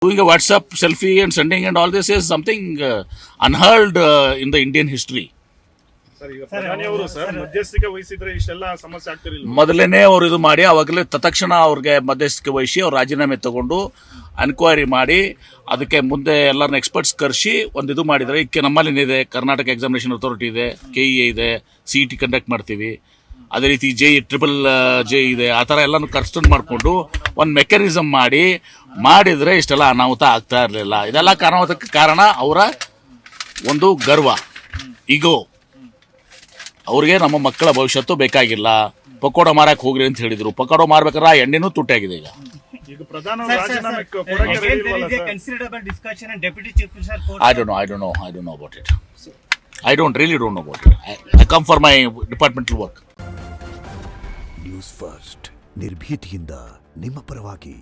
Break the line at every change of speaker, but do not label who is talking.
Doing a WhatsApp selfie and sending and all this is something unheard in the Indian history.
Sir ಈಗ ಪ್ರಧಾನಿ ಅವರು sir ಮಧ್ಯಸ್ಥಿಕೆ ವಹಿಸಿದ್ರೆ ಇಷ್ಟೆಲ್ಲ ಸಮಸ್ಯೆ ಆಗ್ತಿರಲಿಲ್ಲ.
ಮೊದಲನೇ ಅವರು ಇದು ಮಾಡಿ ಅವಾಗಲೇ ತಕ್ಷಣ ಅವ್ರಿಗೆ ಮಧ್ಯಸ್ಥಿಕೆ ವಹಿಸಿ ಅವ್ರು ರಾಜೀನಾಮೆ ತಗೊಂಡು ಎನ್ಕ್ವೈರಿ ಮಾಡಿ ಅದಕ್ಕೆ ಮುಂದೆ ಎಲ್ಲರನ್ನ ಎಕ್ಸ್ಪರ್ಟ್ಸ್ ಕರೆಸಿ ಒಂದು ಇದು ಮಾಡಿದರೆ ಇದಕ್ಕೆ ನಮ್ಮಲ್ಲಿನಿದೆ ಕರ್ನಾಟಕ ಎಕ್ಸಾಮಿನೇಷನ್ ಅಥಾರಿಟಿ ಇದೆ, KEA ಇದೆ, CET ಕಂಡಕ್ಟ್ ಮಾಡ್ತೀವಿ, ಅದೇ ರೀತಿ ಟ್ರಿಪಲ್ ಜೆ ಇದೆ, ಆ ಥರ ಎಲ್ಲನೂ ಕನ್ಸ್ಟರ್ನ್ ಮಾಡಿಕೊಂಡು ಒಂದು ಮೆಕ್ಯಾನಿಸಮ್ ಮಾಡಿದರೆ ಇಷ್ಟೆಲ್ಲ ಅನಾಹುತ ಆಗ್ತಾ ಇರಲಿಲ್ಲ. ಇದೆಲ್ಲ ಅನಾಹುತಕ್ಕೆ ಕಾರಣ ಅವರ ಒಂದು ಗರ್ವ, ಈಗೋ. ಅವ್ರಿಗೆ ನಮ್ಮ ಮಕ್ಕಳ ಭವಿಷ್ಯತ್ತು ಬೇಕಾಗಿಲ್ಲ, ಪಕೋಡ ಮಾರಕ್ಕೆ ಹೋಗ್ರಿ ಅಂತ ಹೇಳಿದ್ರು. ಪಕೋಡ ಮಾರ್ಬೇಕಾದ್ರೆ ಆ ಎಣ್ಣೆನೂ ತುಟ್ಟಾಗಿದೆ ಈಗ. I don't know about it. I really don't know about it. I come for my departmental work.
News first ನಿರ್ಭೀತಿಯಿಂದ ನಿಮ್ಮ ಪರವಾಗಿ.